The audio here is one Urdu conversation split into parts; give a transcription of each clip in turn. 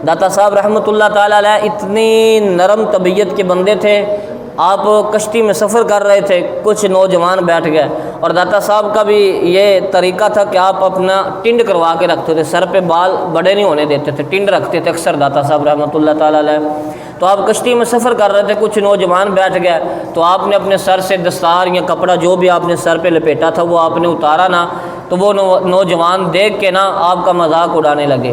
داتا صاحب رحمۃ اللہ تعالیٰ علیہ اتنی نرم طبیعت کے بندے تھے، آپ کشتی میں سفر کر رہے تھے، کچھ نوجوان بیٹھ گئے، اور داتا صاحب کا بھی یہ طریقہ تھا کہ آپ اپنا ٹنڈ کروا کے رکھتے تھے، سر پہ بال بڑے نہیں ہونے دیتے تھے، ٹنڈ رکھتے تھے اکثر داتا صاحب رحمۃ اللہ تعالیٰ علیہ۔ تو آپ کشتی میں سفر کر رہے تھے، کچھ نوجوان بیٹھ گئے، تو آپ نے اپنے سر سے دستار یا کپڑا جو بھی آپ نے سر پہ لپیٹا تھا وہ آپ نے اتارا نا، تو وہ نوجوان دیکھ کے نا آپ کا مذاق اڑانے لگے۔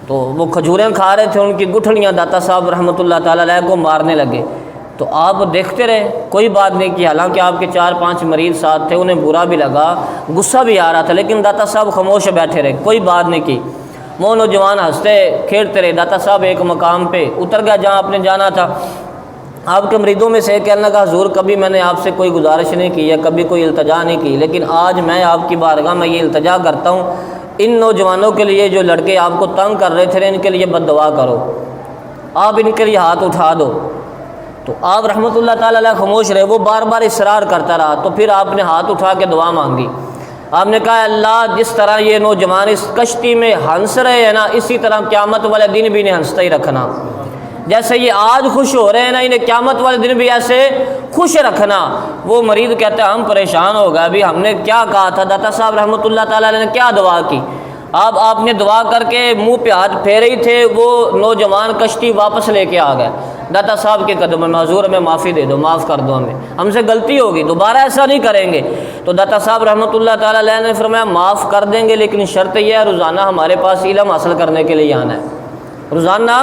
تو وہ کھجوریں کھا رہے تھے، ان کی گٹھلیاں داتا صاحب رحمۃ اللہ تعالیٰ علیہ کو مارنے لگے۔ تو آپ دیکھتے رہے، کوئی بات نہیں کی، حالانکہ آپ کے 4-5 مریض ساتھ تھے، انہیں برا بھی لگا، غصہ بھی آ رہا تھا، لیکن داتا صاحب خاموش بیٹھے رہے، کوئی بات نہیں کی۔ وہ نوجوان ہنستے کھیلتے رہے۔ داتا صاحب ایک مقام پہ اتر گیا جہاں آپ نے جانا تھا۔ آپ کے مریدوں میں سے کہنے لگا، حضور کبھی میں نے آپ سے کوئی گزارش نہیں کی ہے، کبھی کوئی التجا نہیں کی، لیکن آج میں آپ کی بارگاہ میں یہ التجا کرتا ہوں، ان نوجوانوں کے لیے جو لڑکے آپ کو تنگ کر رہے تھے ان کے لیے بد دعا کرو، آپ ان کے لیے ہاتھ اٹھا دو۔ تو آپ رحمۃ اللہ تعالیٰ علیہ خاموش رہے، وہ بار بار اصرار کرتا رہا، تو پھر آپ نے ہاتھ اٹھا کے دعا مانگی۔ آپ نے کہا، اللہ جس طرح یہ نوجوان اس کشتی میں ہنس رہے ہیں نا، اسی طرح قیامت والے دن بھی انہیں ہنستا ہی رکھنا، جیسے یہ آج خوش ہو رہے ہیں نا، انہیں قیامت والے دن بھی ایسے خوش رکھنا۔ وہ مرید کہتا ہے ہم پریشان ہو گئے، ابھی ہم نے کیا کہا تھا، داتا صاحب رحمۃ اللہ تعالیٰ علیہ نے کیا دعا کی، آپ نے دعا کر کے منہ پہ ہاتھ پھیرے ہی تھے، وہ نوجوان کشتی واپس لے کے آ گئے داتا صاحب کے قدموں میں، حضور ہمیں معافی دے دو، معاف کر دو، ہم سے غلطی ہوگی، دوبارہ ایسا نہیں کریں گے۔ تو داتا صاحب رحمۃ اللہ تعالیٰ علیہ نے فرمایا معاف کر دیں گے، لیکن شرط یہ ہے روزانہ ہمارے پاس علم حاصل کرنے کے لیے آنا ہے، روزانہ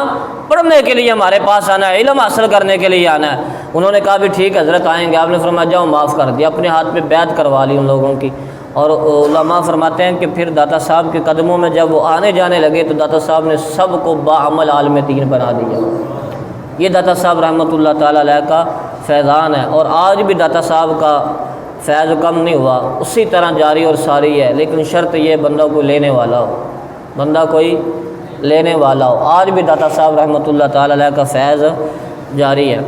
پڑھنے کے لیے ہمارے پاس آنا ہے، علم حاصل کرنے کے لیے آنا ہے۔ انہوں نے کہا بھی ٹھیک ہے حضرت آئیں گے۔ آپ نے فرمایا جاؤ معاف کر دیا، اپنے ہاتھ پہ بیعت کروا لی ان لوگوں کی۔ اور علماء فرماتے ہیں کہ پھر داتا صاحب کے قدموں میں جب وہ آنے جانے لگے تو داتا صاحب نے سب کو باعمل عالم دین بنا دیا۔ یہ داتا صاحب رحمۃ اللہ تعالیٰ علیہ کا فیضان ہے، اور آج بھی داتا صاحب کا فیض کم نہیں ہوا، اسی طرح جاری اور ساری ہے، لیکن شرط یہ بندہ کوئی لینے والا ہو، بندہ کوئی لینے والا ہو۔ آج بھی داتا صاحب رحمۃ اللہ تعالیٰ علیہ کا فیض جاری ہے۔